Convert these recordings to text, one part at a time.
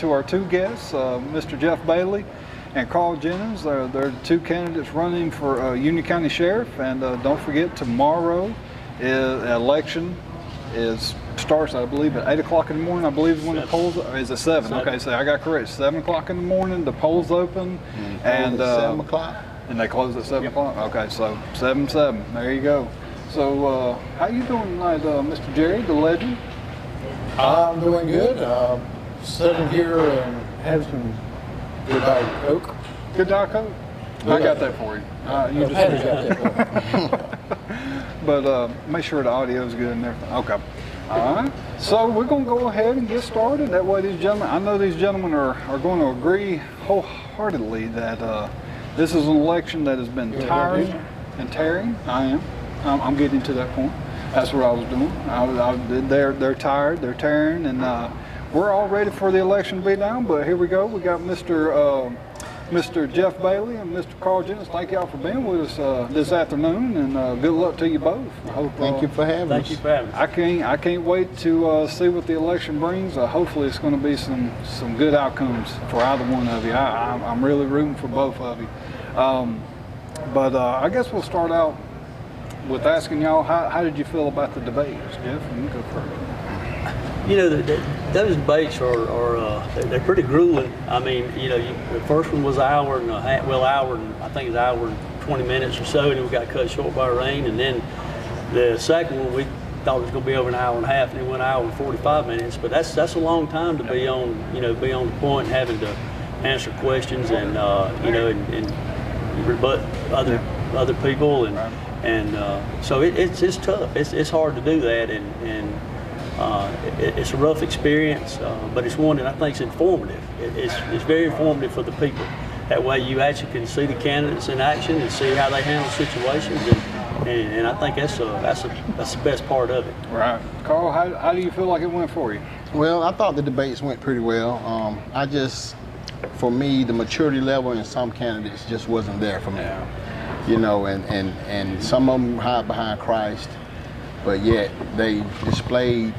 to our two guests, Mr. Jeff Bailey and Carl Jennings. They're two candidates running for Union County Sheriff, and don't forget, tomorrow election starts, I believe, at 8 o'clock in the morning. I believe is when the polls is at 7. Okay, so I got correct. 7 o'clock in the morning, the polls open, and 7 o'clock. And they close at 7 o'clock. Okay, so 7/7. There you go. So how you doing tonight, Mr. Jerry, the legend? I'm doing good. Sitting here and having some good Diet Coke. Good Diet Coke? I got that for you. You just got that for me. But make sure the audio is good and everything. Okay. All right. So we're going to go ahead and get started. That way these gentlemen, I know these gentlemen are going to agree wholeheartedly that this is an election that has been tiring and tearing. I am. I'm getting to that point. That's what I was doing. They're tired, they're tearing, and we're all ready for the election to be down. But here we go. We got Mr. Jeff Bailey and Mr. Carl Jennings. Thank y'all for being with us this afternoon, and good luck to you both. I hope, Thank you for having us. Thank you for having us. I can't wait to see what the election brings. Hopefully, it's going to be some good outcomes for either one of you. I'm really rooting for both of you. But I guess we'll start out with asking y'all, how did you feel about the debates? Jeff, you go first. You know, those debates they're pretty grueling. I mean, you know, the first one was an hour and a half, I think it was an hour and 20 minutes or so, and then we got cut short by rain. And then the second one, we thought it was going to be over an hour and a half, and it went an hour and 45 minutes. But that's a long time to be on the point, and having to answer questions and you know, and rebut other people, and so it's tough. It's hard to do that, and it's a rough experience, but it's one that I think is informative. It's very informative for the people. That way you actually can see the candidates in action and see how they handle situations, and I think that's the best part of it. Right. Carl, how do you feel like it went for you? Well, I thought the debates went pretty well. For me, the maturity level in some candidates just wasn't there for me. Yeah. You know, and some of them hide behind Christ, but yet they displayed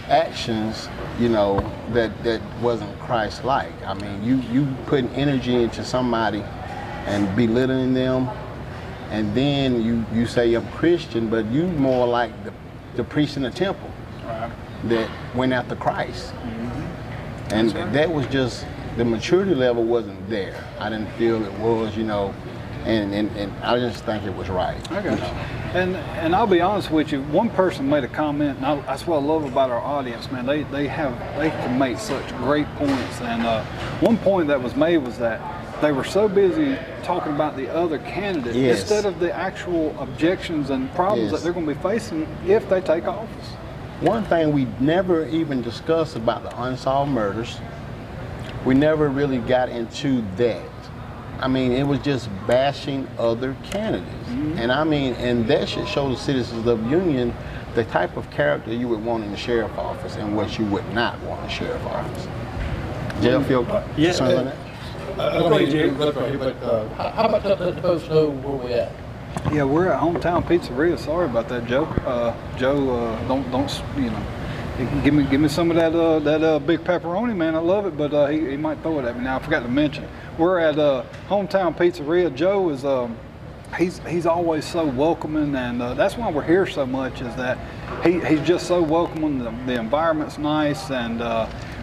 actions, you know, that wasn't Christ-like. I mean, you putting energy into somebody and belittling them, and then you say I'm Christian, but you more like the priest in the temple that went after Christ. Mm-hmm. And that was just, the maturity level wasn't there. I didn't feel it was, you know, and I just think it was right. I got you. And I'll be honest with you, one person made a comment, and that's what I love about our audience, man. They can make such great points. And one point that was made was that they were so busy talking about the other candidate instead of the actual objections and problems that they're going to be facing if they take office. One thing we never even discussed about the unsolved murders, we never really got into that. I mean, it was just bashing other candidates. Mm-hmm. And I mean, and that should show the citizens of Union the type of character you would want in the sheriff's office and what you would not want in the sheriff's office. Jeff, feel concerned on that? I don't need to interrupt right here, but how about letting the folks know where we're at? Yeah, we're at Hometown Pizzeria. Sorry about that, Joe. Joe, don't you know? Give me some of that big pepperoni, man. I love it, but he might throw it at me now. I forgot to mention. We're at Hometown Pizzeria. Joe is he's always so welcoming, and that's why we're here so much. Is that he's just so welcoming. The environment's nice, and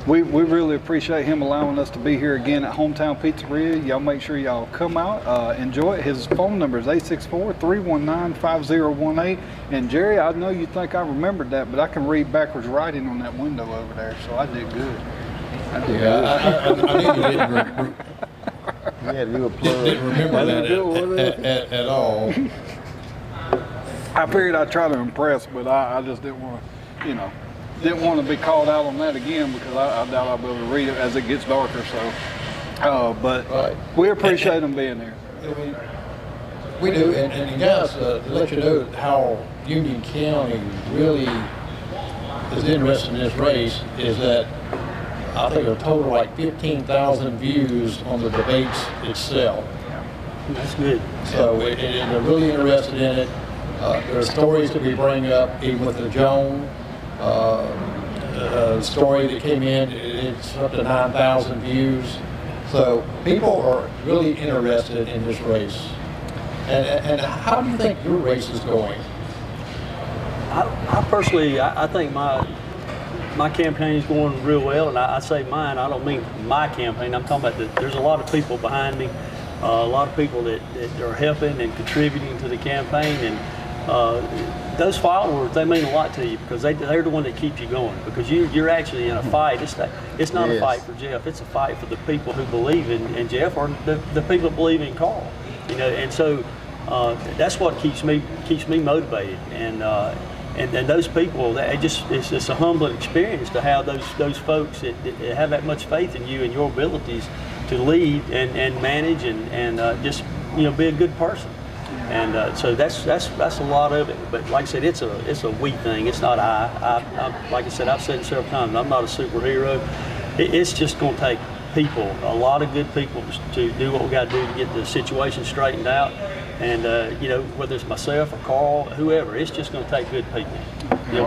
we really appreciate him allowing us to be here again at Hometown Pizzeria. Y'all make sure y'all come out, enjoy it. His phone number is 864-319-5018. And Jerry, I know you think I remembered that, but I can read backwards writing on that window over there, so I did good. I knew you didn't. Didn't remember that at all. I figured I'd try to impress, but I just didn't want to, you know, didn't want to be called out on that again, because I doubt I'll be able to read it as it gets darker. So, but we appreciate them being here. We do, and guys, to let you know how Union County really is interested in this race is that I think a total like 15,000 views on the debates itself. That's good. So they're really interested in it. There are stories that we bring up, even with the Joan. story that came in. It's up to 9,000 views. So people are really interested in this race. And how do you think your race is going? I personally, I think my campaign is going real well, and I say mine. I don't mean my campaign. I'm talking about there's a lot of people behind me, a lot of people that are helping and contributing to the campaign, and those followers, they mean a lot to you because they're the one that keep you going. Because you're actually in a fight. It's not a fight for Jeff. It's a fight for the people who believe in Jeff, or the people that believe in Carl. You know, and so that's what keeps me motivated. And those people, it's a humbling experience to have those folks that have that much faith in you and your abilities to lead and manage and just be a good person. And so that's a lot of it. But like I said, it's a we thing. It's not I. Like I said, I've said it several times. I'm not a superhero. It's just going to take people, a lot of good people, to do what we got to do to get the situation straightened out. And whether it's myself or Carl, whoever, it's just going to take good people.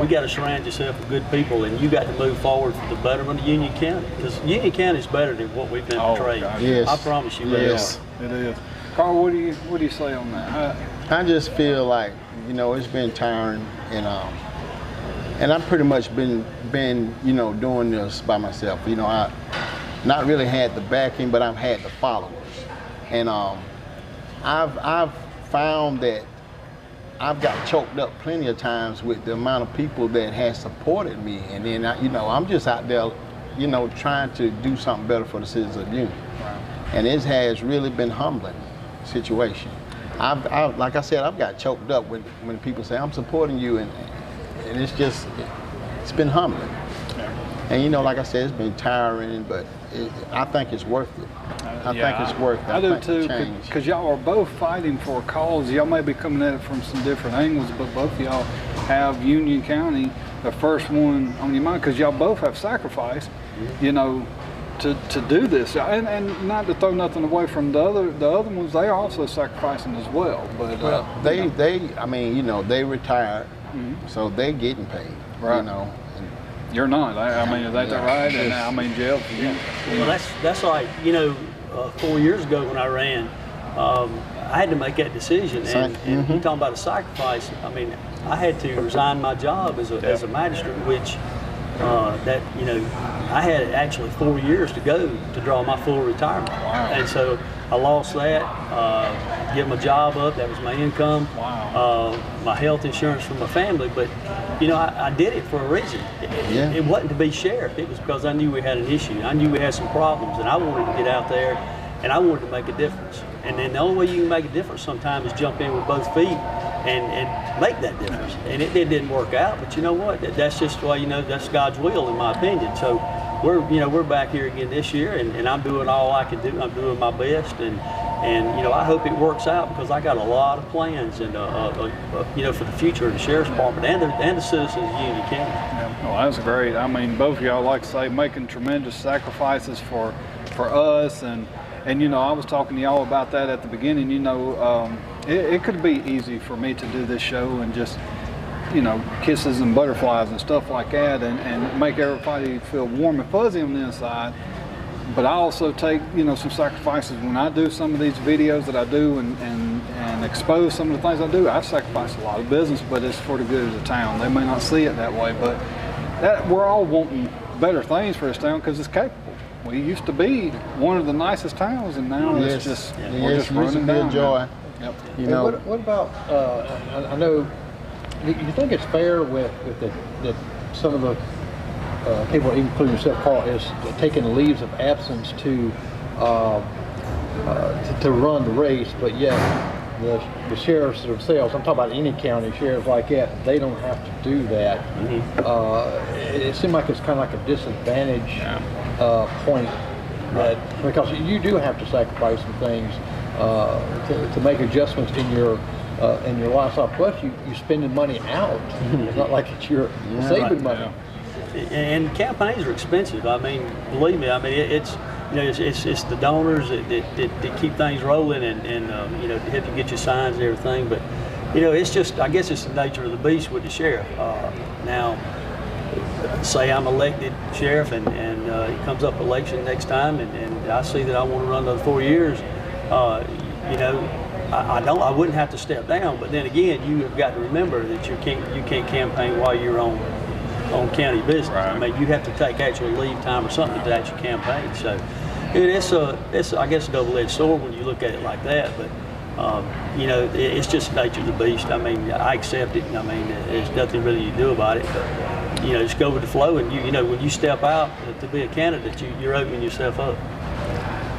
We got to surround yourself with good people, and you got to move forward for the betterment of Union County. Because Union County is better than what we've been portraying. Yes. I promise you. Yes. It is. Carl, what do you say on that? I just feel like it's been tiring, and I've pretty much been doing this by myself. I not really had the backing, but I've had the followers, and I've found that I've got choked up plenty of times with the amount of people that has supported me, and then I'm just out there, trying to do something better for the citizens of Union, and it has really been humbling situation. I've like I said, I've got choked up when people say I'm supporting you, and it's been humbling. And like I said, it's been tiring, but I think it's worth it. I think it's worth it. I do too, because y'all are both fighting for a cause. Y'all may be coming at it from some different angles, but both of y'all have Union County, the first one on your mind, because y'all both have sacrificed, to do this. And not to throw nothing away from the other ones, they are also sacrificing as well. But they retired, so they getting paid. Right. You're not. I mean, is that right? And I mean, Jeff. Well, that's like 4 years ago when I ran, I had to make that decision. And you talking about a sacrifice? I mean, I had to resign my job as a magistrate, which I had actually 4 years to go to draw my full retirement. Wow. And so I lost that, give my job up, that was my income, my health insurance for my family, but I did it for a reason. It wasn't to be sheriff, it was because I knew we had an issue. I knew we had some problems, and I wanted to get out there and I wanted to make a difference. And then the only way you can make a difference sometimes is jump in with both feet and make that difference. And it didn't work out, but you know what? That's just why, that's God's will, in my opinion. So we're back here again this year, and I'm doing all I can do. I'm doing my best, and I hope it works out, because I got a lot of plans and for the future of the Sheriff's Department and the citizens of Union County. Yeah, well, that's great. I mean, both of y'all, like I say, making tremendous sacrifices for us, and I was talking to y'all about that at the beginning. It could be easy for me to do this show and just kisses and butterflies and stuff like that, and make everybody feel warm and fuzzy on the inside. But I also take some sacrifices when I do some of these videos that I do and expose some of the things I do. I sacrifice a lot of business, but it's for the good of the town. They may not see it that way, but we're all wanting better things for this town because it's capable. We used to be one of the nicest towns, and now it's just we're just running down. Joy. Yep. What about? I know. Do you think it's fair with that some of the people, including yourself, Carl, is taking leaves of absence to run the race, but yet the sheriffs themselves, I'm talking about any county sheriffs like that, they don't have to do that. It seems like it's kind of like a disadvantage point, that because you do have to sacrifice some things to make adjustments in your lifestyle. Plus, you spending money out. It's not like it's your saving money. And campaigns are expensive. I mean, believe me. I mean, it's the donors that keep things rolling and help you get your signs and everything. But it's just, I guess it's the nature of the beast with the sheriff. Now, say I'm elected sheriff and it comes up election next time and I see that I want to run another 4 years, you know, I wouldn't have to step down. But then again, you have got to remember that you can't campaign while you're on county business. Right. I mean, you have to take actual leave time or something to actually campaign. So it's I guess a double-edged sword when you look at it like that. But you know, it's just the nature of the beast. I mean, I accept it. I mean, there's nothing really you can do about it. But you know, just go with the flow. And you know, when you step out to be a candidate, you're opening yourself up.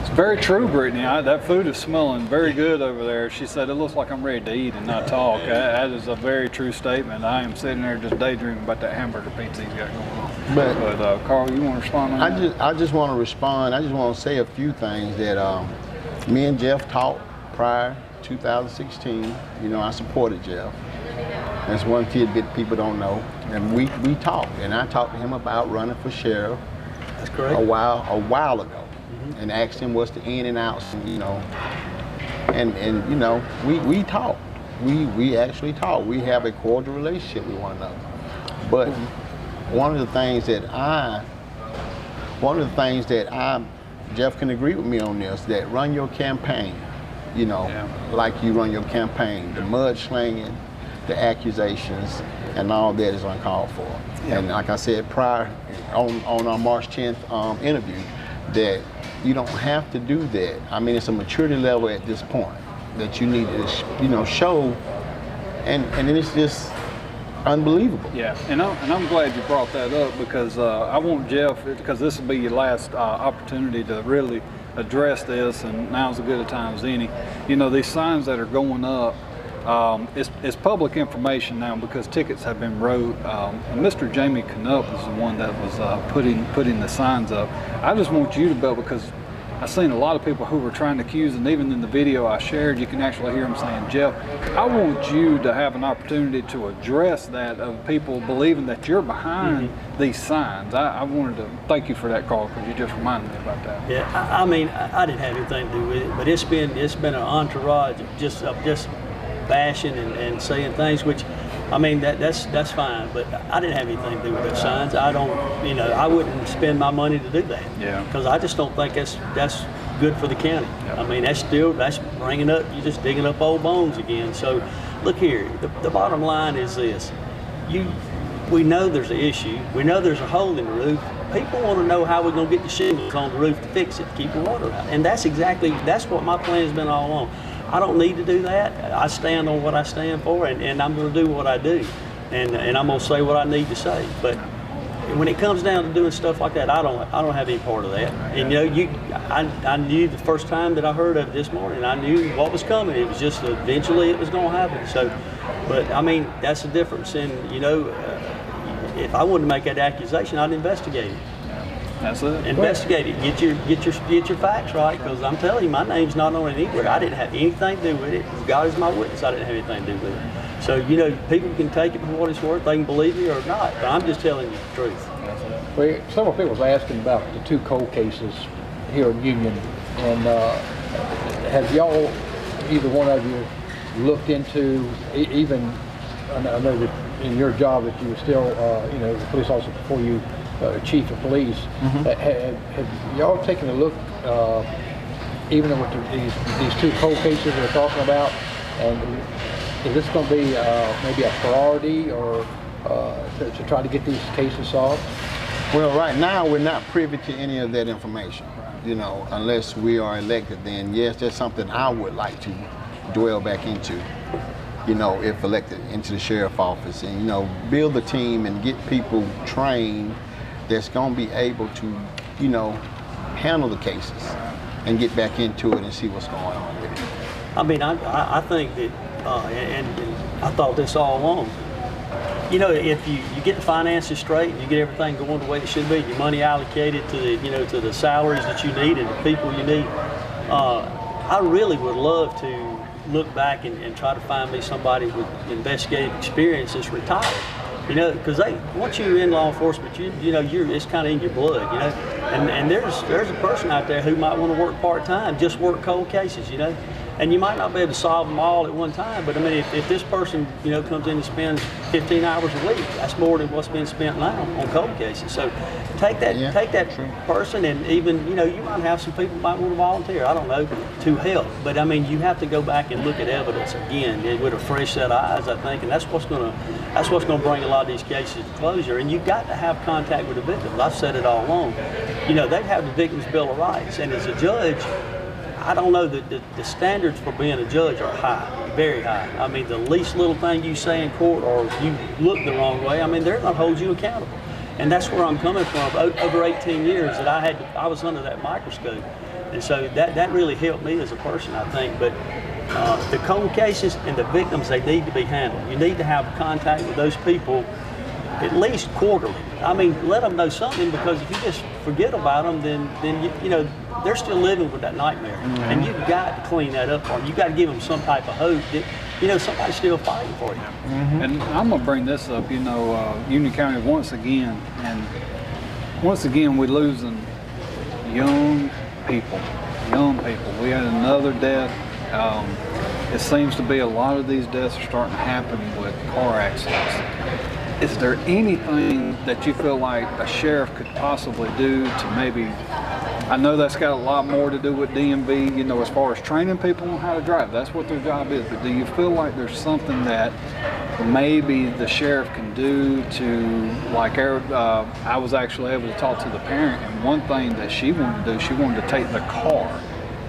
It's very true, Brittany. That food is smelling very good over there. She said it looks like I'm ready to eat and not talk. That is a very true statement. I am sitting there just daydreaming about that hamburger pizza he's got going on. But Carl, you want to respond on that? I just want to respond. I just want to say a few things that me and Jeff talked prior 2016. You know, I supported Jeff. That's one tidbit people don't know. And we talked, and I talked to him about running for sheriff. That's correct. A while ago. And asked him what's the in and outs, you know, and you know, we talk. We actually talk. We have a cordial relationship with one another. But one of the things that Jeff can agree with me on this, that run your campaign, you know, like you run your campaign. The mudslinging, the accusations, and all that is uncalled for. And like I said prior on our March 10th interview, that you don't have to do that. I mean, it's a maturity level at this point that you need to, you know, show, and it's just unbelievable. Yeah, and I'm glad you brought that up because I want Jeff, because this will be your last opportunity to really address this, and now's as good a time as any. You know, these signs that are going up, it's public information now because tickets have been wrote. Mr. Jamie Canup was the one that was putting the signs up. I just want you to bet, because I've seen a lot of people who were trying to accuse, and even in the video I shared, you can actually hear them saying, Jeff, I want you to have an opportunity to address that of people believing that you're behind these signs. I wanted to thank you for that, Carl, because you just reminded me about that. Yeah, I mean, I didn't have anything to do with it, but it's been an entourage of just bashing and saying things, which, I mean, that's fine, but I didn't have anything to do with those signs. I don't, you know, I wouldn't spend my money to do that. Yeah. Because I just don't think that's good for the county. Yep. I mean, that's bringing up, you're just digging up old bones again. So, look here, the bottom line is this. We know there's an issue. We know there's a hole in the roof. People want to know how we're going to get the shingles on the roof to fix it, to keep the water out. And that's what my plan's been all along. I don't need to do that. I stand on what I stand for, and I'm going to do what I do, and I'm going to say what I need to say. But when it comes down to doing stuff like that, I don't have any part of that. And you know, I knew the first time that I heard of it this morning, I knew what was coming. It was just eventually it was going to happen. So, but I mean, that's the difference. And you know, if I wanted to make that accusation, I'd investigate it. That's it. Investigate it. Get your facts right, because I'm telling you, my name's not on it anywhere. I didn't have anything to do with it. God is my witness. I didn't have anything to do with it. So you know, people can take it for what it's worth. They can believe me or not. But I'm just telling you the truth. Well, several people were asking about the two cold cases here in Union, and have y'all, either one of you, looked into even? I know that in your job that you were still, you know, the police officer before you. Chief of police, have y'all taken a look, even with these two cold cases we're talking about, and is this going to be maybe a priority or to try to get these cases solved? Well, right now we're not privy to any of that information. You know, unless we are elected, then yes, that's something I would like to dwell back into. You know, if elected into the sheriff's office, and you know, build a team and get people trained that's going to be able to, you know, handle the cases and get back into it and see what's going on with it. I mean, I think that, and I thought this all along. You know, if you get the finances straight and you get everything going the way it should be, your money allocated to the, you know, to the salaries that you need and the people you need, I really would love to look back and try to find me somebody with investigative experience that's retired. You know, because once you're in law enforcement, you know, it's kind of in your blood, you know. And there's a person out there who might want to work part-time, just work cold cases, you know. And you might not be able to solve them all at one time, but I mean, if this person, you know, comes in and spends 15 hours a week, that's more than what's being spent now on cold cases. So take that person, and even, you know, you might have some people might want to volunteer, I don't know, to help. But I mean, you have to go back and look at evidence again and with a fresh set of eyes, I think, and that's what's going to bring a lot of these cases to closure. And you've got to have contact with the victims. I've said it all along. You know, they have the Victims' Bill of Rights, and as a judge, I don't know that the standards for being a judge are high, very high. I mean, the least little thing you say in court or you look the wrong way, I mean, they're going to hold you accountable. And that's where I'm coming from. Over 18 years that I was under that microscope. And so that really helped me as a person, I think. But the cold cases and the victims, they need to be handled. You need to have contact with those people at least quarterly. I mean, let them know something, because if you just forget about them, then you know, they're still living with that nightmare. And you've got to clean that up for them. You've got to give them some type of hope that, you know, somebody's still fighting for you. And I'm going to bring this up, you know, Union County once again, we're losing young people. We had another death. It seems to be a lot of these deaths are starting to happen with car accidents. Is there anything that you feel like a sheriff could possibly do to maybe, I know that's got a lot more to do with DMV, you know, as far as training people on how to drive, that's what their job is, but do you feel like there's something that maybe the sheriff can do to, like, I was actually able to talk to the parent, and one thing that she wanted to do, she wanted to take the car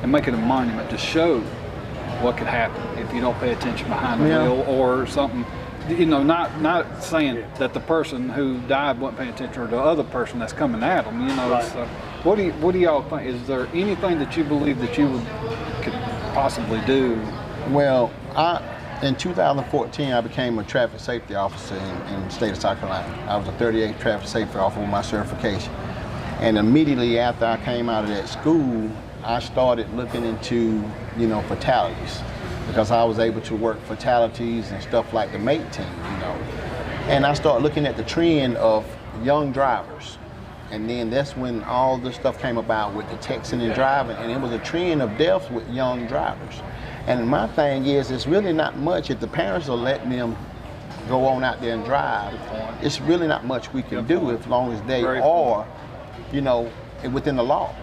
and make it a monument to show what could happen if you don't pay attention behind the wheel or something. You know, not saying that the person who died wasn't paying attention, or the other person that's coming at them. You know, so what do y'all think? Is there anything that you believe that you could possibly do? Well, in 2014, I became a traffic safety officer in the state of South Carolina. I was a 38th traffic safety officer with my certification, and immediately after I came out of that school, I started looking into, you know, fatalities, because I was able to work fatalities and stuff like the MATE team, you know. And I started looking at the trend of young drivers. And then that's when all this stuff came about with the texting and driving, and it was a trend of deaths with young drivers. And my thing is, it's really not much, if the parents are letting them go on out there and drive, it's really not much we can do as long as they are, you know, within the law,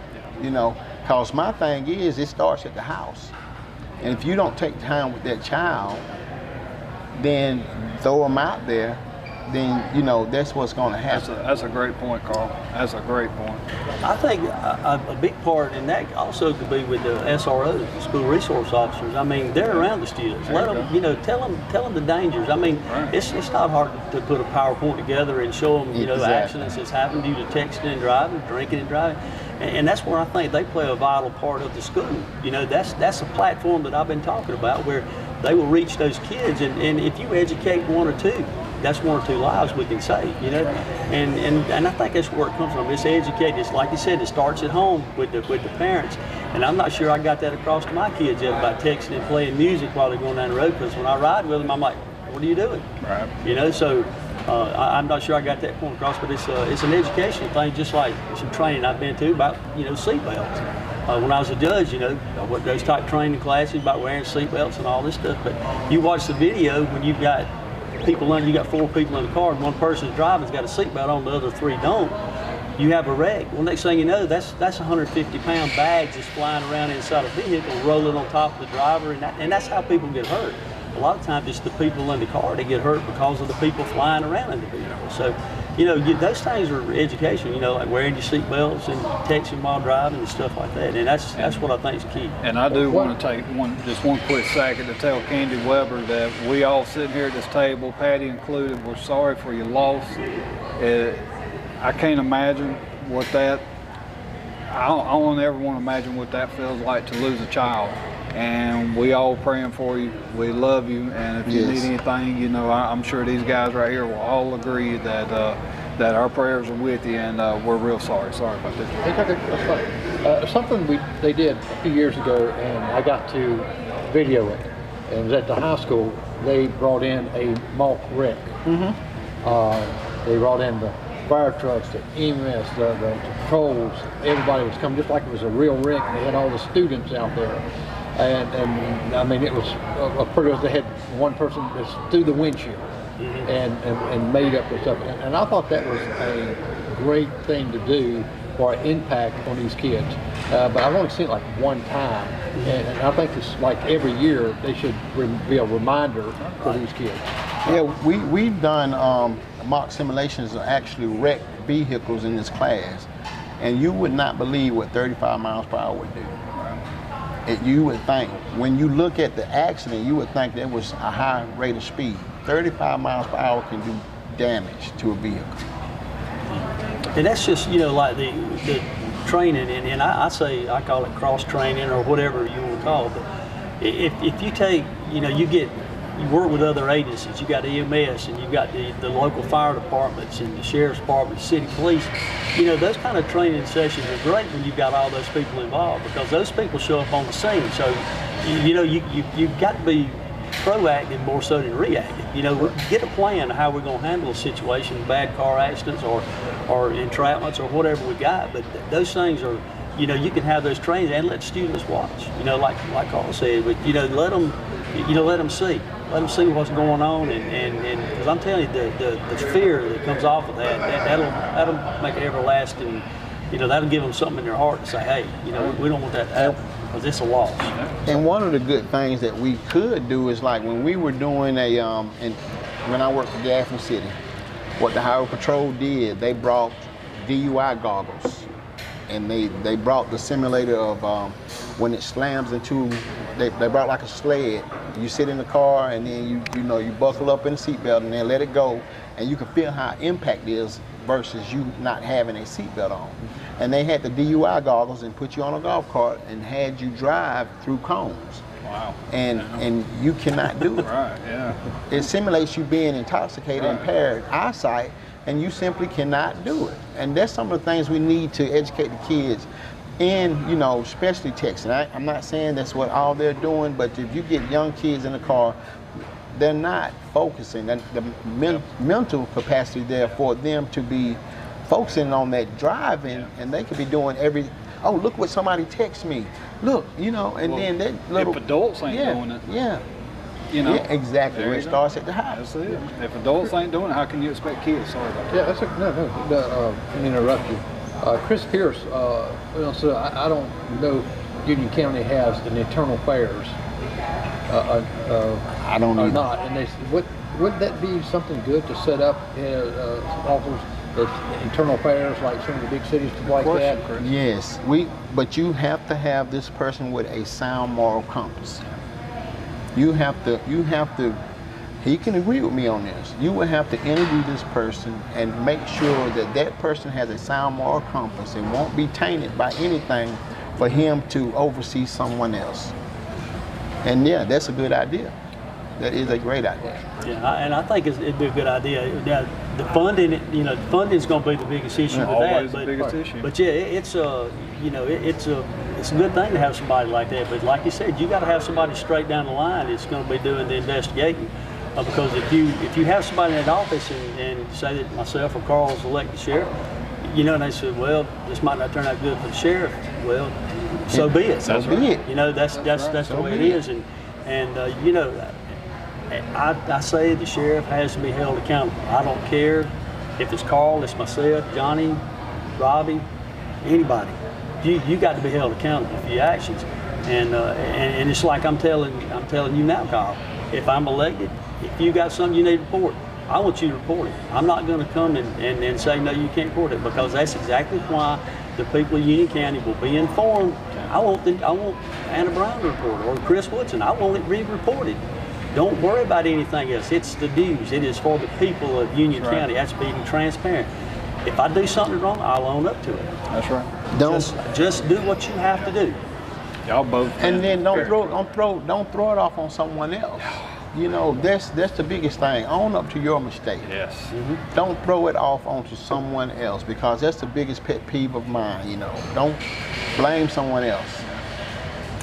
you know. Because my thing is, it starts at the house. And if you don't take time with that child, then throw them out there, then, you know, that's what's going to happen. That's a great point, Carl. That's a great point. I think a big part in that also could be with the SROs, the school resource officers. I mean, they're around the students. Let them, you know, tell them the dangers. I mean, it's not hard to put a PowerPoint together and show them, you know, the accidents that's happened due to texting and driving, drinking and driving. And that's where I think they play a vital part of the school. You know, that's a platform that I've been talking about, where they will reach those kids, and if you educate one or two, that's one or two lives we can save, you know. And I think that's where it comes from. It's educated. It's like you said, it starts at home with the parents. And I'm not sure I got that across to my kids yet about texting and playing music while they're going down the road, because when I ride with them, I'm like, what are you doing? Right. You know, so I'm not sure I got that point across, but it's an educational thing, just like some training I've been to about, you know, seatbelts. When I was a judge, you know, those type training classes about wearing seatbelts and all this stuff. But you watch the video when you've got people you got 4 people in the car, and one person's driving's got a seatbelt on, the other 3 don't. You have a wreck. Well, next thing you know, that's 150-pound bags just flying around inside a vehicle, rolling on top of the driver, and that's how people get hurt. A lot of times it's the people in the car that get hurt because of the people flying around in the vehicle. So, you know, those things are education, you know, like wearing your seatbelts and texting while driving and stuff like that. And that's what I think is key. And I do want to take just one quick second to tell Candy Weber that we all sitting here at this table, Patty included, we're sorry for your loss. I can't imagine what that, I don't ever want to imagine what that feels like to lose a child. And we all praying for you. We love you, and if you need anything, you know, I'm sure these guys right here will all agree that that our prayers are with you, and we're real sorry. Sorry about this. Okay, that's fine. Something they did a few years ago, and I got to video it. And it was at the high school. They brought in a mock wreck. They brought in the fire trucks, the EMS, the patrols. Everybody was coming just like it was a real wreck. They had all the students out there. and I mean it was a pretty. They had one person that's through the windshield and made up the stuff, and I thought that was a great thing to do for an impact on these kids. But I've only seen it like one time, and I think it's like every year they should be a reminder for these kids. Yeah, we've done mock simulations of actually wrecked vehicles in this class, and you would not believe what 35 miles per hour would do. You would think, when you look at the accident, you would think that was a high rate of speed. 35 miles per hour can do damage to a vehicle. And that's just, you know, like the training, and I call it cross training or whatever you want to call it. But if you take, you know, you work with other agencies, you got EMS and you got the local fire departments and the sheriff's department, the city police, you know, those kind of training sessions are great when you've got all those people involved, because those people show up on the scene. So, you know, you've got to be proactive more so than reactive. You know, get a plan of how we're going to handle a situation, bad car accidents or entrapments or whatever we got. But those things are, you know, you can have those trainings and let students watch. You know, like Carl said, but you know, let them see. Let them see what's going on, and because I'm telling you, the fear that comes off of that'll make it everlasting. You know, that'll give them something in their heart to say, hey, you know, we don't want that to happen, because it's a loss. And one of the good things that we could do is, like when we were doing when I worked for Gaffney City, what the Highway Patrol did, they brought DUI goggles, and they brought the simulator of when it slams into, they brought like a sled. You sit in the car and then you buckle up in the seatbelt and then let it go, and you can feel how impact is versus you not having a seatbelt on. And they had the DUI goggles and put you on a golf cart and had you drive through cones. Wow. And you cannot do it. Right, yeah. It simulates you being intoxicated, impaired eyesight, and you simply cannot do it. And that's some of the things we need to educate the kids in, you know, especially texting. I'm not saying that's what all they're doing, but if you get young kids in the car, they're not focusing. And the mental capacity there for them to be focusing on that driving, and they could be doing oh, look what somebody texted me. Look, you know, and then that little. If adults ain't doing it. Yeah. You know, yeah, exactly. Where it starts at the house. That's it. If adults ain't doing it, how can you expect kids? Sorry about that. Yeah, that's let me interrupt you. Chris Pierce, so I don't know Union County has an internal affairs. I don't or either. not, and they said, would that be something good to set up officers that's internal affairs like some of the big cities like that? Chris. Yes, but you have to have this person with a sound moral compass. You have to, he can agree with me on this. You will have to interview this person and make sure that that person has a sound moral compass and won't be tainted by anything for him to oversee someone else. And yeah, that's a good idea. That is a great idea. Yeah, and I think it'd be a good idea. Now, the funding, you know, funding is going to be the biggest issue with Always that. the biggest issue. But yeah, it's a good thing to have somebody like that. But like you said, you got to have somebody straight down the line that's going to be doing the investigating. Because if you have somebody in that office and say that myself or Carl's elected sheriff, you know, and they said, well, this might not turn out good for the sheriff. Well, so be it. So be it. You know, that's the way it is. And you know, I say the sheriff has to be held accountable. I don't care if it's Carl, it's myself, Johnny, Robbie, anybody. You got to be held accountable for your actions. And it's like I'm telling you now, Carl. If I'm elected, if you got something you need to report, I want you to report it. I'm not going to come and say no, you can't report it, because that's exactly why the people of Union County will be informed. I want Anna Brown to report it, or Chris Woodson. I want it re-reported. Don't worry about anything else. It's the news. It is for the people of Union County. That's being transparent. If I do something wrong, I'll own up to it. That's right. Just do what you have to do. Y'all both. And then don't throw it off on someone else. You know, that's the biggest thing. Own up to your mistake. Yes. Mm-hmm. Don't throw it off onto someone else, because that's the biggest pet peeve of mine. You know, don't blame someone else.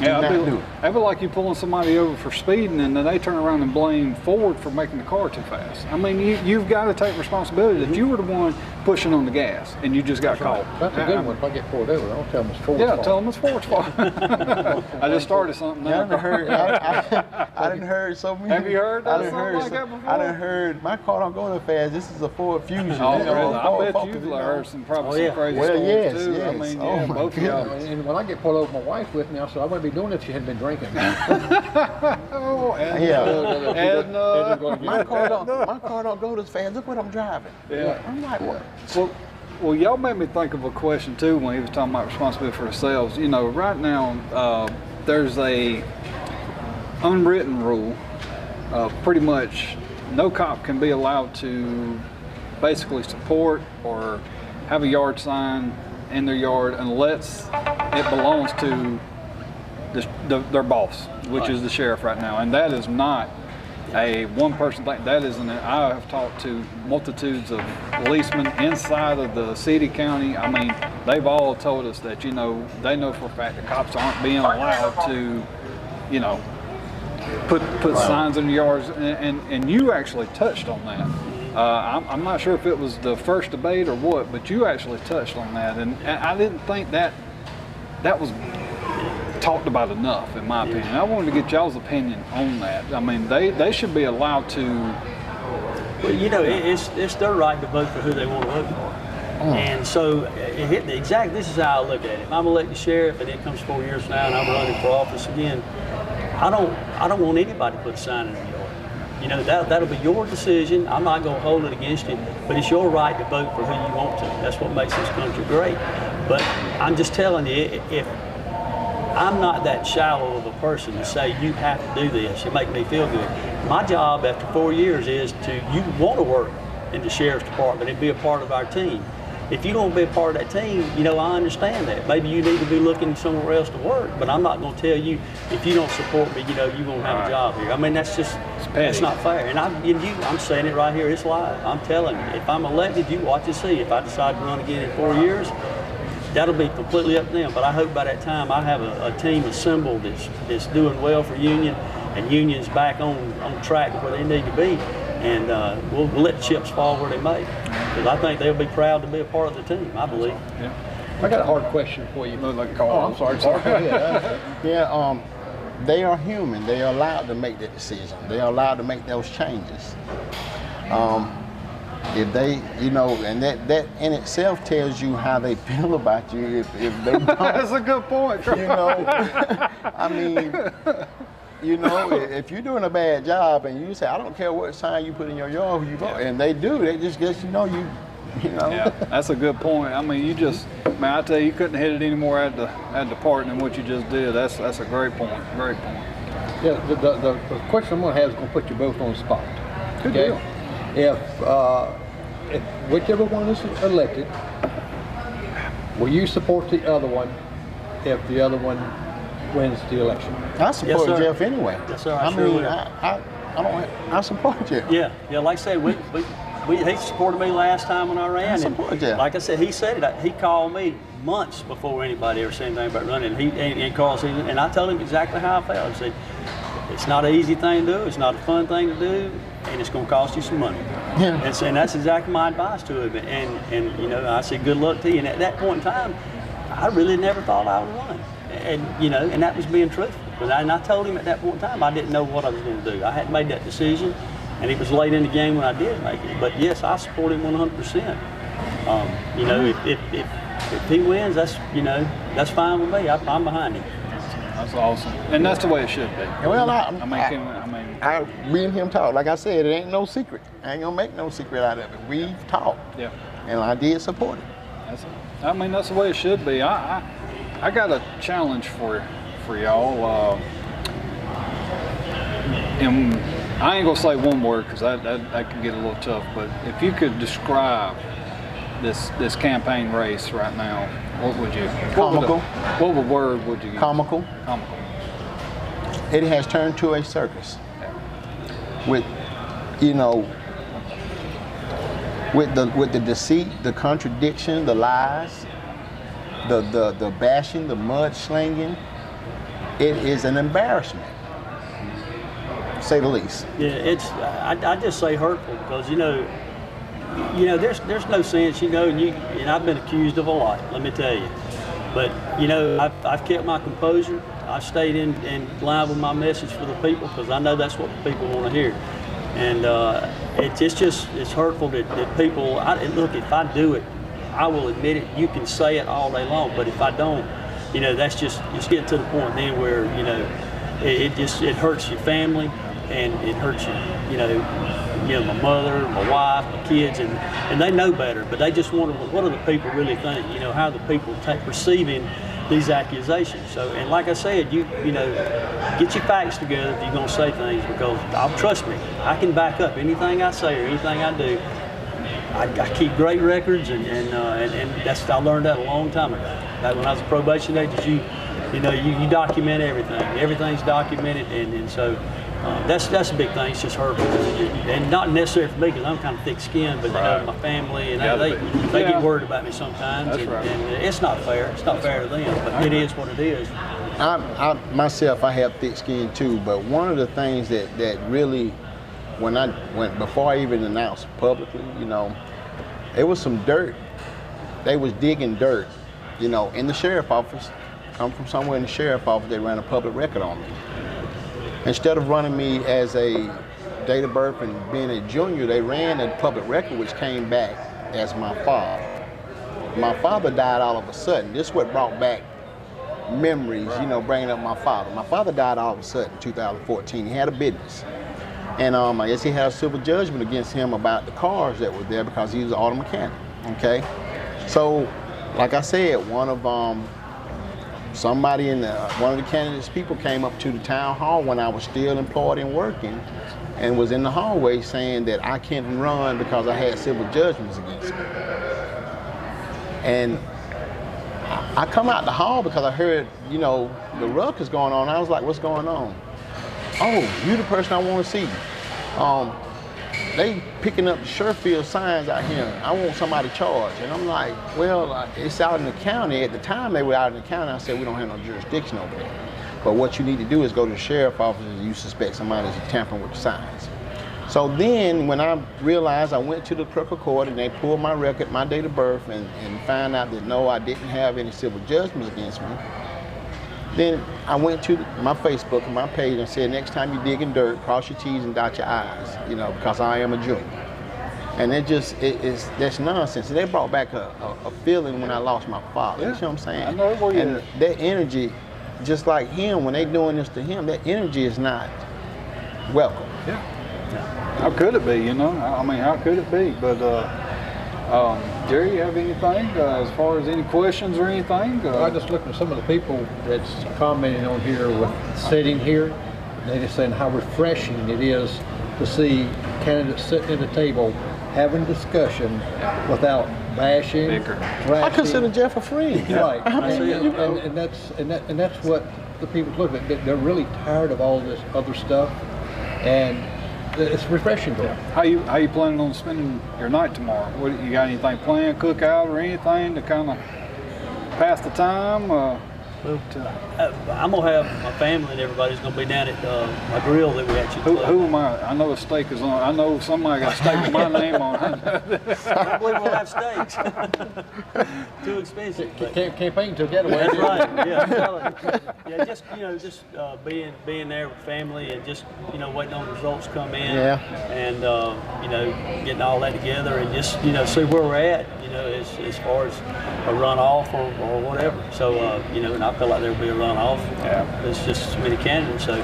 Yeah, not do it. That'd be like you pulling somebody over for speeding and then they turn around and blame Ford for making the car too fast. I mean, you've got to take responsibility that you were the one pushing on the gas and you just got caught. That's a good one. If I get pulled over, I'll tell them it's Ford's Yeah, fault. tell them it's Ford's fault. I just started something I now. done heard. I done heard so many. Have you heard I that, done something heard. like that before? I done heard. My car don't go that fast. This is a Ford Fusion. Oh, You know, really? I Ford bet Focus, you've you know. heard some probably Oh, some yeah. crazy Well, stories yes, too. I yes. mean, Oh, yeah, my both of y'all. And when I get pulled over, my wife with me, I said I wouldn't be doing it if she hadn't been drinking. Oh, and, Yeah. My car don't go this fast. Look what I'm driving. Yeah. I'm like, what? Well, y'all made me think of a question too when he was talking about responsibility for themselves. You know, right now there's a unwritten rule. Pretty much, no cop can be allowed to basically support or have a yard sign in their yard unless it belongs to their boss, which is the sheriff right now, and that is not a one-person thing. That is I have talked to multitudes of policemen inside of the city, county. I mean, they've all told us that, you know, they know for a fact the cops aren't being allowed to, you know, put signs in the yards, and you actually touched on that. I'm not sure if it was the first debate or what, but you actually touched on that, and I didn't think that was talked about enough, in my opinion. I wanted to get y'all's opinion on that. I mean, they should be allowed to. Well, you know, it's their right to vote for who they want to vote for. And so, this is how I look at it. If I'm elected sheriff and it comes 4 years from now and I'm running for office again, I don't want anybody to put a sign in their yard. You know, that'll be your decision. I'm not going to hold it against you, but it's your right to vote for who you want to. That's what makes this country great. But I'm just telling you, if I'm not that shallow of a person to say you have to do this, you make me feel good. My job after 4 years is you want to work in the sheriff's department and be a part of our team. If you don't be a part of that team, you know, I understand that. Maybe you need to be looking somewhere else to work, but I'm not going to tell you, if you don't support me, you know, you won't have a job here. I mean, that's not fair. And I'm saying it right here, it's live. I'm telling you, if I'm elected, you watch and see. If I decide to run again in 4 years, that'll be completely up to them. But I hope by that time I have a team assembled that's doing well for Union, and Union's back on track where they need to be. And we'll let the chips fall where they may. Because I think they'll be proud to be a part of the team, I believe. Yeah. I got a hard question for you. Look like Oh, I'm sorry. Go ahead. Yeah, they are human. They are allowed to make that decision. They are allowed to make those changes. If they, you know, and that in itself tells you how they feel about you. If they don't, That's a good point. you know, I mean, you know, if you're doing a bad job and you say, I don't care what sign you put in your yard, who you vote, and they do, they just guess, you know, you know. Yeah, that's a good point. I mean, man, I tell you, you couldn't hit it any more at the part than what you just did. That's a great point. Great point. Yeah, the question I'm going to have is going to put you both on the spot. Good deal. If whichever one is elected, will you support the other one if the other one wins the election? I support Yes, sir. Jeff anyway. Yes, sir, I I sure mean, will. I support Jeff. Yeah, like I said, he supported me last time when I ran. I support you. Like I said, he said it. He called me months before anybody ever said anything about running. And I told him exactly how I felt. I said, it's not an easy thing to do. It's not a fun thing to do, and it's going to cost you some money. Yeah. And that's exactly my advice to him. And you know, I said, good luck to you. And at that point in time, I really never thought I would run. And you know, and that was being truthful. And I told him at that point in time, I didn't know what I was going to do. I hadn't made that decision, and it was late in the game when I did make it. But yes, I support him 100%. You know, if he wins, that's fine with me. I'm behind him. That's awesome, and that's the way it should be. Well, me and him talk. Like I said, it ain't no secret. I ain't gonna make no secret out of it. We've talked. Yeah. And I did support it. That's the way it should be. I got a challenge for y'all, and I ain't gonna say one word because that can get a little tough. But if you could describe this campaign race right now, what would you? Comical. What word would you use? Comical. Comical. It has turned to a circus. With, you know, with the deceit, the contradiction, the lies, the bashing, the mudslinging, it is an embarrassment, to say the least. Yeah, I just say hurtful because there's no sense, and I've been accused of a lot, let me tell you. But I've kept my composure. I've stayed in line with my message for the people because I know that's what the people want to hear. And it's hurtful that people. Look, if I do it, I will admit it. You can say it all day long, but if I don't, that's just getting to the point then where it hurts your family and it hurts my mother, my wife, my kids, and they know better, but they just wonder what do the people really think? How are the people perceiving these accusations? So, and like I said, get your facts together if you're going to say things, because trust me, I can back up anything I say or anything I do. I keep great records, and I learned that a long time ago. Back when I was a probation agent, you document everything. Everything's documented, and so. That's a big thing. It's just hurtful, and not necessarily for me because I'm kind of thick-skinned, but my family and they get worried about me sometimes. That's right. And it's not fair. It's not fair to them, but it is what it is. I myself, I have thick skin too, but one of the things that really, before I even announced publicly, it was some dirt. They was digging dirt, in the sheriff's office. I'm from somewhere in the sheriff's office. They ran a public record on me. Instead of running me as a date of birth and being a junior, they ran a public record which came back as my father. My father died all of a sudden. This is what brought back memories, bringing up my father. My father died all of a sudden in 2014. He had a business. And I guess he had a civil judgment against him about the cars that were there because he was an auto mechanic, okay? So, like I said, one of the candidates' people came up to the town hall when I was still employed and working and was in the hallway saying that I can't run because I had civil judgments against me. And I come out the hall because I heard, the ruckus going on. I was like, what's going on? Oh, you the person I want to see. They picking up Sherfield signs out here. I want somebody charged. And I'm like, well, it's out in the county. At the time they were out in the county. I said, we don't have no jurisdiction over there. But what you need to do is go to the sheriff's office if you suspect somebody's tampering with the signs. So then when I realized, I went to the clerk of court and they pulled my record, my date of birth, and found out that no, I didn't have any civil judgments against me. Then I went to my Facebook and my page and said, next time you're digging dirt, cross your T's and dot your I's, because I am a junior. And that's nonsense. They brought back a feeling when I lost my father. You see what I'm saying? I know. And that energy, just like him, when they doing this to him, that energy is not welcome. Yeah. How could it be, how could it be? But Jerry, you have anything as far as any questions or anything? I just looked at some of the people that's commenting on here with sitting here. They just saying how refreshing it is to see candidates sitting at a table having discussion without bashing, thrashing. I consider Jeff a friend. Right. And that's what the people look at. They're really tired of all this other stuff, and it's refreshing to them. How you planning on spending your night tomorrow? You got anything planned, cookout or anything to kind of pass the time? I'm gonna have my family and everybody's gonna be down at my grill that we actually closed. Who am I? I know a steak is on. I know somebody got a steak with my name on it. I believe we'll have steaks. Too expensive. Campaign to get away. That's right. Yeah. Just being there with family and just waiting on the results to come in. Yeah. And getting all that together and just see where we're at. As far as a runoff or whatever. So and I feel like there'll be a runoff. Yeah. There's just so many candidates. So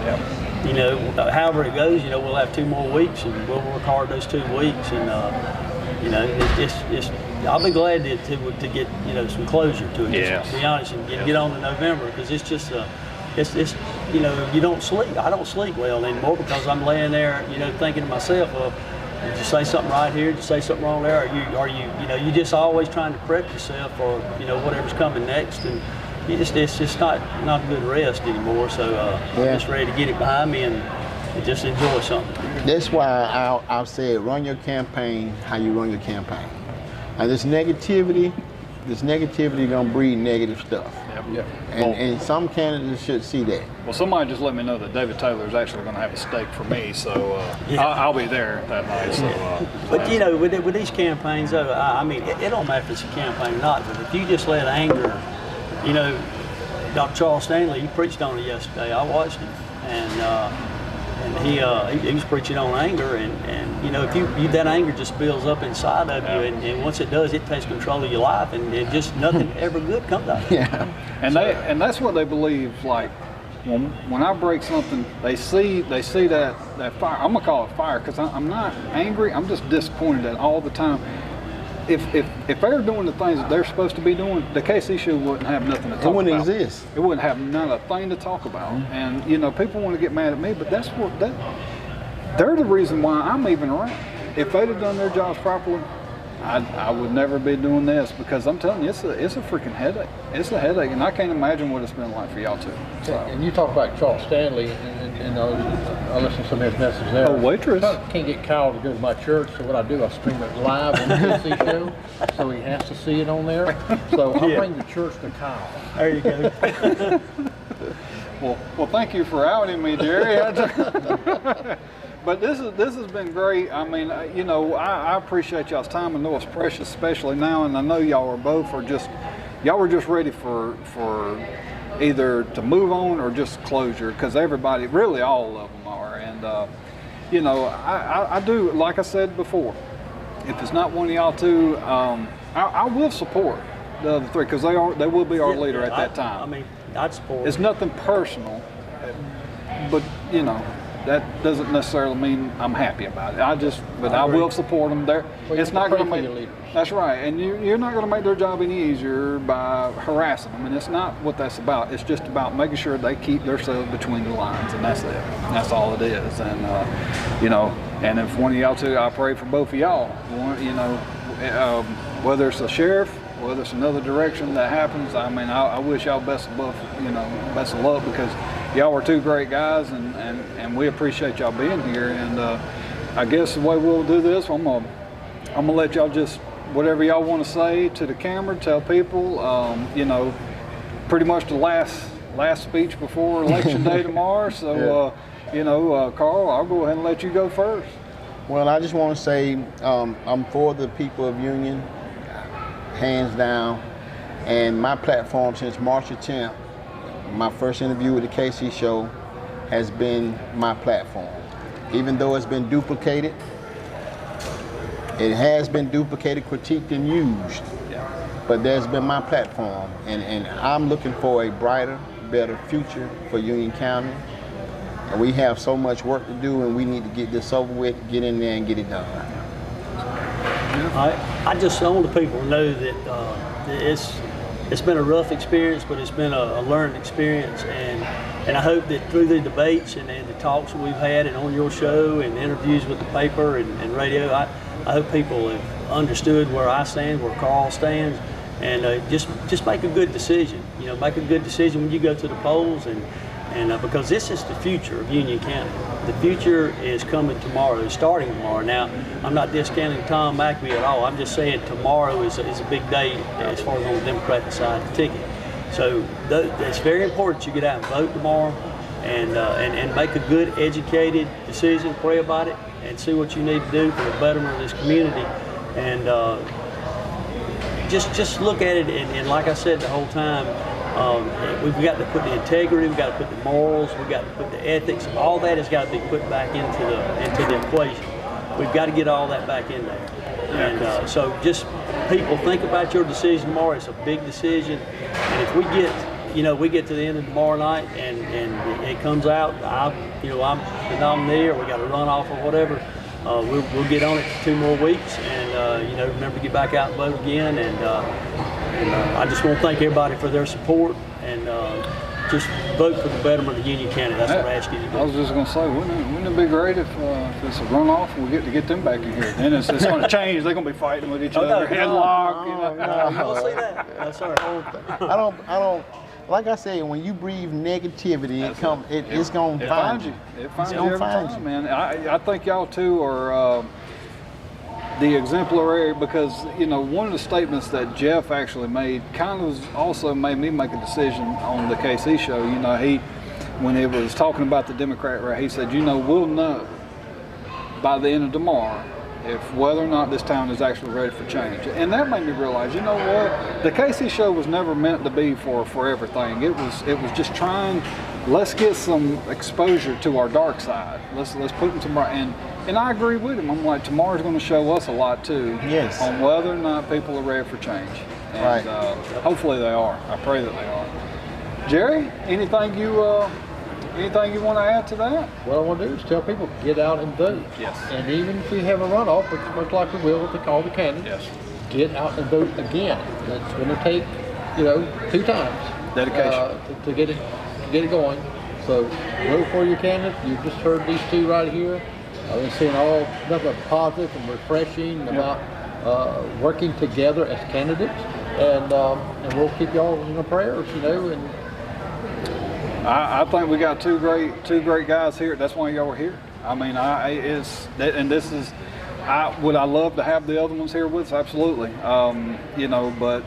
however it goes, we'll have 2 more weeks and we'll work hard those 2 weeks and I'll be glad to get some closure to it. Yeah. To be honest, and get on to November because it's just it's you don't sleep. I don't sleep well anymore because I'm laying there thinking to myself, well, did you say something right here? Did you say something wrong there? Are you just always trying to prep yourself for whatever's coming next, and it's just not a good rest anymore. So I'm just ready to get it behind me and just enjoy something. That's why I've said run your campaign how you run your campaign. And this negativity, this negativity gonna breed negative stuff. Yep. And some candidates should see that. Well, somebody just let me know that David Taylor is actually going to have a steak for me, so I'll be there that night. So, But you know, with these campaigns, though, I mean, it don't matter if it's a campaign or not. But if you just let anger, you know, Dr. Charles Stanley, he preached on it yesterday. I watched him, and he was preaching on anger, and you know, if you that anger just builds up inside of you, and once it does, it takes control of your life, and just nothing ever good comes out of it. Yeah. and that's what they believe. Like when I break something, they see that fire. I'm gonna call it fire because I'm not angry. I'm just disappointed that all the time. If they're doing the things that they're supposed to be doing, the KC show wouldn't have nothing to talk about. It wouldn't exist. It wouldn't have not a thing to talk about. And you know, people want to get mad at me, but they're the reason why I'm even around. If they'd have done their jobs properly, I would never be doing this, because I'm telling you, it's a freaking headache. It's a headache, and I can't imagine what it's been like for y'all too. So. And you talk about Charles Stanley, and I listen to some of his messages there. Oh, waitress. I can't get Kyle to go to my church, so what I do, I stream it live on the KC show, so he has to see it on there. So I'll bring the church to Kyle. There you go. Well, thank you for outing me, Jerry. But this has been great. I mean, you know, I appreciate y'all's time. I know it's precious, especially now, and I know y'all were just ready for either to move on or just closure, because everybody, really all of them are. And you know, I do, like I said before, if it's not one of y'all two, I will support the other three, because they will be our leader at that time. I mean, I'd support. It's nothing personal, but you know, that doesn't necessarily mean I'm happy about it. I will support them there. Well, it's not going to make your leaders. That's right, and you're not going to make their job any easier by harassing them. And it's not what that's about. It's just about making sure they keep themselves between the lines, and that's it. That's all it is. And you know, and if one of y'all two, I pray for both of y'all. You know, whether it's the sheriff, whether it's another direction that happens. I mean, I wish y'all best of luck, because y'all were two great guys, and we appreciate y'all being here. And I guess the way we'll do this, I'm gonna let y'all just, whatever y'all want to say to the camera, tell people, you know, pretty much the last speech before election day tomorrow. So, you know, Carl, I'll go ahead and let you go first. Well, I just want to say I'm for the people of Union, hands down. And my platform since March 10th, my first interview with the KC show, has been my platform. Even though it's been duplicated, it has been duplicated, critiqued, and used. But there's been my platform, and I'm looking for a brighter, better future for Union County. And we have so much work to do, and we need to get this over with, get in there and get it done. I just want the people to know that it's been a rough experience, but it's been a learning experience, and I hope that through the debates and the talks that we've had, and on your show and interviews with the paper and radio, I hope people have understood where I stand, where Carl stands, and just make a good decision. You know, make a good decision when you go to the polls, and because this is the future of Union County. The future is coming tomorrow, it's starting tomorrow. Now, I'm not discounting Tom McAfee at all. I'm just saying tomorrow is a big day as far as on the Democratic side of the ticket. So it's very important you get out and vote tomorrow, and make a good, educated decision, pray about it, and see what you need to do for the betterment of this community. And just look at it, and like I said the whole time, we've got to put the integrity, we've got to put the morals, we've got to put the ethics. All that has got to be put back into the equation. We've got to get all that back in there. And so just people, think about your decision tomorrow. It's a big decision. And if we get to the end of tomorrow night and it comes out, I'm the nominee, or we got a runoff or whatever, we'll get on it for 2 more weeks, and remember to get back out and vote again. And I just want to thank everybody for their support, and just vote for the betterment of Union County. That's what I ask you to do. I was just going to say, wouldn't it be great if it's a runoff and we get to get them back in here? Then it's going to change. They're going to be fighting with each other, headlock. You don't see that? No, sir. I don't. Like I said, when you breathe negativity, it's going to find you. It finds you every time, man. I think y'all two are the exemplary, because you know, one of the statements that Jeff actually made kind of also made me make a decision on the KC show. You know, when he was talking about the Democrat rate, he said, you know, we'll know by the end of tomorrow if whether or not this town is actually ready for change. And that made me realize, you know what, the KC show was never meant to be for everything. It was just trying, let's get some exposure to our dark side. Let's put in some, and I agree with him. I'm like, tomorrow's going to show us a lot too, Yes. on whether or not people are ready for change. And hopefully they are. I pray that they are. Jerry, anything you want to add to that? What I want to do is tell people, get out and vote. Yes. And even if we have a runoff, which most likely will with all the candidates, get out and vote again. It's going to take, 2 times. Dedication. To get it going. So vote for your candidate. You just heard these two right here. I've been seeing nothing but positive and refreshing about working together as candidates. And we'll keep y'all in our prayers, and I think we got two great guys here. That's why y'all are here. I mean, would I love to have the other ones here with us? Absolutely. But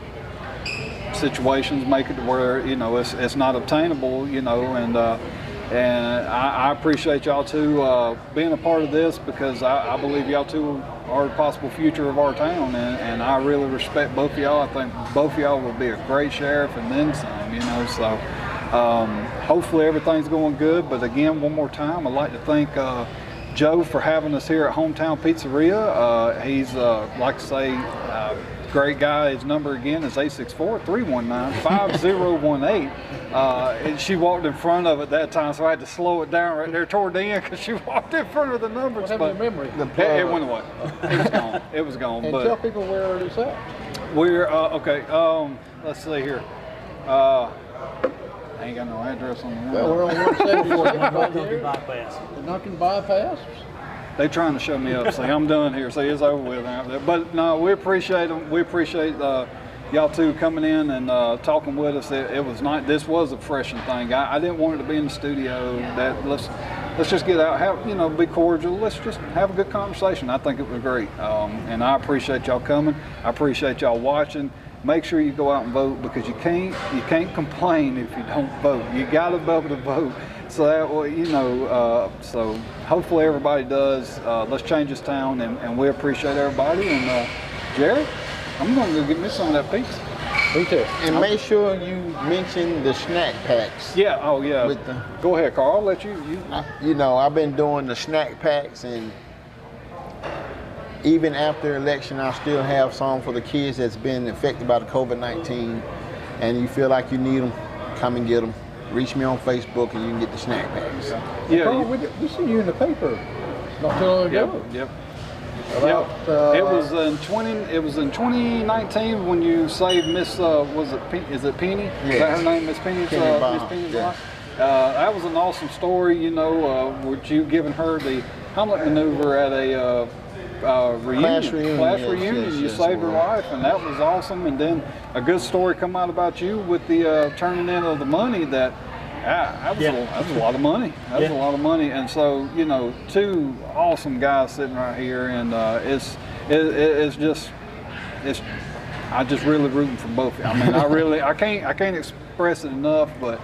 situations make it to where it's not obtainable. And I appreciate y'all two being a part of this, because I believe y'all two are the possible future of our town, and I really respect both of y'all. I think both of y'all will be a great sheriff and then some. So. Hopefully everything's going good, but again, one more time, I'd like to thank Joe for having us here at Hometown Pizzeria. He's, like I say, great guy. His number again is 864-319-5018. And she walked in front of it that time, so I had to slow it down right there toward the end, because she walked in front of the numbers. What happened to memory? It went away. It was gone. It was gone. And but tell people where it is at. We're, okay, let's see here. I ain't got no address on the Well, we're on 174. Duncan bypass. The Duncan bypass. They trying to show me up. See, I'm done here. See, it's over with out there. But no, we appreciate them. We appreciate y'all two coming in and talking with us. It was nice. This was a refreshing thing. I didn't want it to be in the studio. That let's just get out, be cordial. Let's just have a good conversation. I think it was great. And I appreciate y'all coming. I appreciate y'all watching. Make sure you go out and vote, because you can't complain if you don't vote. You got to be able to vote. So that way, so hopefully everybody does. Let's change this town, and we appreciate everybody. And Jerry, I'm going to go get me some of that pizza. Me too. And make sure you mention the snack packs. Yeah. Oh yeah. Go ahead, Carl. I'll let you. I've been doing the snack packs, and even after election, I still have some for the kids that's been affected by the COVID-19. And you feel like you need them, come and get them. Reach me on Facebook, and you can get the snack packs. Yeah. Carl, we see you in the paper not too long ago. Yep. About, It was in 2019 when you saved Miss is it Penny? Yes. Is that her name, Miss Penny's Miss Penny's life? That was an awesome story. With you giving her the Hamlet maneuver at a class reunion. You saved her life, and that was awesome. And then a good story come out about you with the turning in of the money. That was a lot of money. That was a lot of money. And so two awesome guys sitting right here, and it's just I just really rooting for both of you. I mean, I can't express it enough, but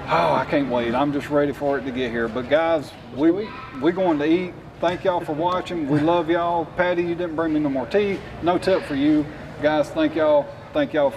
I can't wait. I'm just ready for it to get here. But guys, we're going to eat. Thank y'all for watching. We love y'all. Patty, you didn't bring me no more tea. No tip for you. Guys, thank y'all. Thank y'all for